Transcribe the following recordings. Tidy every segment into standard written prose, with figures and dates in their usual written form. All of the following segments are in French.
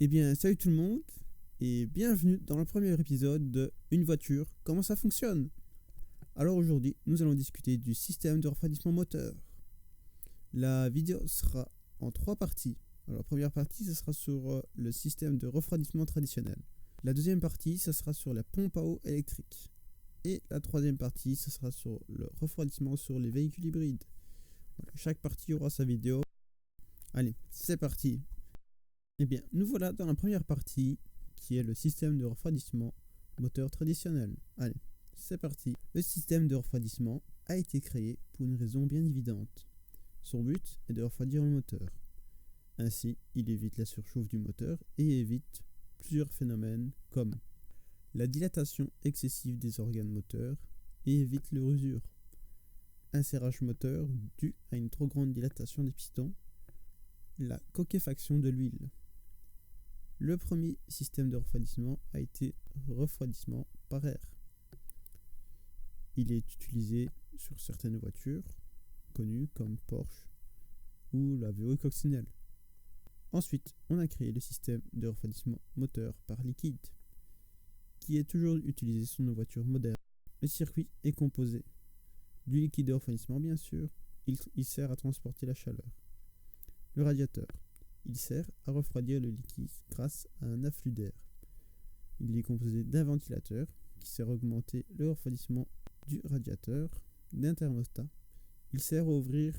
Eh bien, salut tout le monde et bienvenue dans le premier épisode de Une voiture, comment ça fonctionne? Alors aujourd'hui, nous allons discuter du système de refroidissement moteur. La vidéo sera en 3 parties. Alors la première partie, ce sera sur le système de refroidissement traditionnel. La deuxième partie, ce sera sur la pompe à eau électrique. Et la troisième partie, ce sera sur le refroidissement sur les véhicules hybrides. Voilà, chaque partie aura sa vidéo. Allez, c'est parti. Eh bien, nous voilà dans la première partie, qui est le système de refroidissement moteur traditionnel. Allez, c'est parti. Le système de refroidissement a été créé pour une raison bien évidente. Son but est de refroidir le moteur. Ainsi, il évite la surchauffe du moteur et évite plusieurs phénomènes comme la dilatation excessive des organes moteurs et évite leur usure, un serrage moteur dû à une trop grande dilatation des pistons, la coquefaction de l'huile. Le premier système de refroidissement a été refroidissement par air. Il est utilisé sur certaines voitures connues comme Porsche ou la VW Coccinelle. Ensuite, on a créé le système de refroidissement moteur par liquide, qui est toujours utilisé sur nos voitures modernes. Le circuit est composé du liquide de refroidissement, bien sûr. Il sert à transporter la chaleur. Le radiateur. Il sert à refroidir le liquide grâce à un afflux d'air. Il est composé d'un ventilateur qui sert à augmenter le refroidissement du radiateur, d'un thermostat. Il sert à ouvrir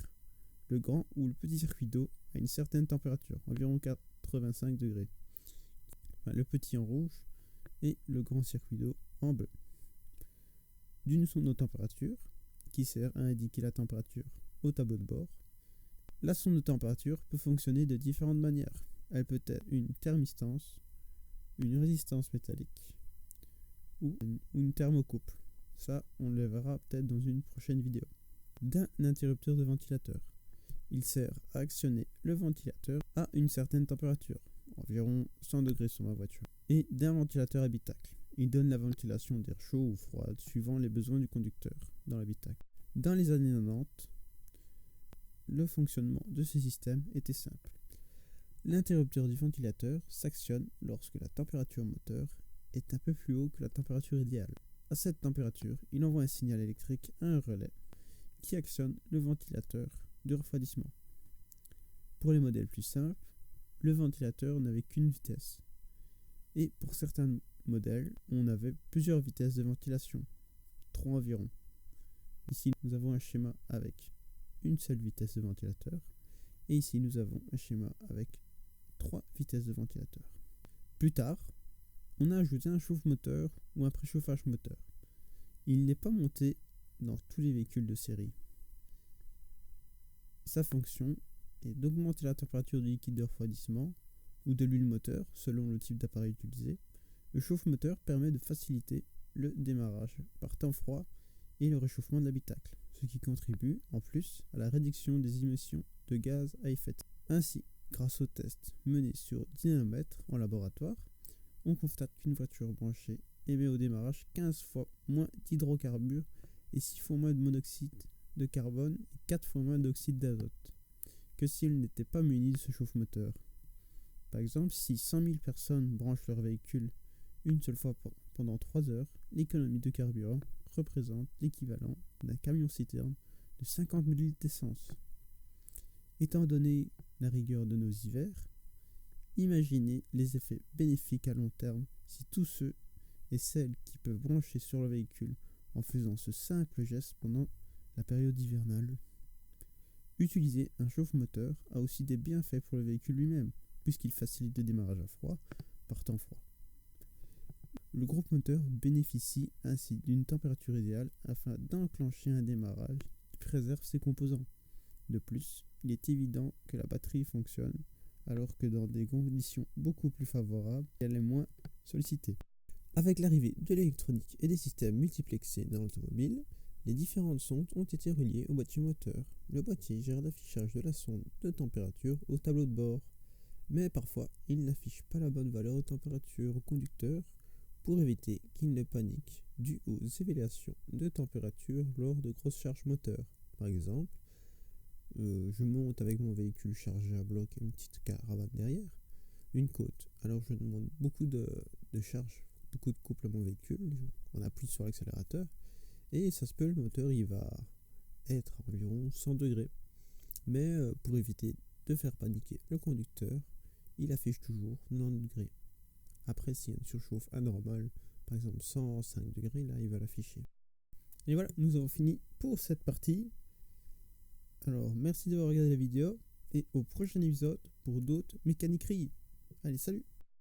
le grand ou le petit circuit d'eau à une certaine température, environ 85 degrés. Le petit en rouge et le grand circuit d'eau en bleu. D'une sonde de température qui sert à indiquer la température au tableau de bord. La sonde de température peut fonctionner de différentes manières. Elle peut être une thermistance, une résistance métallique ou une thermocouple. Ça, on le verra peut-être dans une prochaine vidéo. D'un interrupteur de ventilateur. Il sert à actionner le ventilateur à une certaine température, environ 100 degrés sur ma voiture. Et d'un ventilateur habitacle. Il donne la ventilation d'air chaud ou froid suivant les besoins du conducteur dans l'habitacle. Dans les années 90, le fonctionnement de ce système était simple. L'interrupteur du ventilateur s'actionne lorsque la température moteur est un peu plus haut que la température idéale. À cette température, il envoie un signal électrique à un relais qui actionne le ventilateur de refroidissement. Pour les modèles plus simples, le ventilateur n'avait qu'une vitesse. Et pour certains modèles, on avait plusieurs vitesses de ventilation, 3 environ. Ici, nous avons un schéma avec une seule vitesse de ventilateur. Et ici, nous avons un schéma avec 3 vitesses de ventilateur. Plus tard, on a ajouté un chauffe-moteur ou un préchauffage moteur. Il n'est pas monté dans tous les véhicules de série. Sa fonction est d'augmenter la température du liquide de refroidissement ou de l'huile moteur selon le type d'appareil utilisé. Le chauffe-moteur permet de faciliter le démarrage par temps froid et le réchauffement de l'habitacle, ce qui contribue en plus à la réduction des émissions de gaz à effet de serre. Ainsi, grâce aux tests menés sur dynamomètre en laboratoire, on constate qu'une voiture branchée émet au démarrage 15 fois moins d'hydrocarbures et 6 fois moins de monoxyde de carbone et 4 fois moins d'oxyde d'azote que s'il n'était pas muni de ce chauffe-moteur. Par exemple, si 100 000 personnes branchent leur véhicule une seule fois pendant 3 heures, l'économie de carburant représente l'équivalent d'un camion-citerne de 50 000 litres d'essence. Étant donné la rigueur de nos hivers, imaginez les effets bénéfiques à long terme si tous ceux et celles qui peuvent brancher sur le véhicule en faisant ce simple geste pendant la période hivernale. Utiliser un chauffe-moteur a aussi des bienfaits pour le véhicule lui-même, puisqu'il facilite le démarrage à froid par temps froid. Le groupe moteur bénéficie ainsi d'une température idéale afin d'enclencher un démarrage qui préserve ses composants. De plus, il est évident que la batterie fonctionne, alors que dans des conditions beaucoup plus favorables, elle est moins sollicitée. Avec l'arrivée de l'électronique et des systèmes multiplexés dans l'automobile, les différentes sondes ont été reliées au boîtier moteur. Le boîtier gère l'affichage de la sonde de température au tableau de bord, mais parfois il n'affiche pas la bonne valeur de température au conducteur pour éviter qu'il ne panique dû aux évaluations de température lors de grosses charges moteurs. Par exemple, je monte avec mon véhicule chargé à bloc et une petite caravane derrière. une côte. Alors je demande beaucoup de charge, beaucoup de couple à mon véhicule, on appuie sur l'accélérateur et ça se peut le moteur il va être à environ 100 degrés. Mais pour éviter de faire paniquer le conducteur, il affiche toujours 90 degrés. Après, s'il y a une surchauffe anormale, par exemple 105 degrés, là il va l'afficher. Et voilà, nous avons fini pour cette partie. Alors merci d'avoir regardé la vidéo et au prochain épisode pour d'autres mécaniqueries. Allez, salut!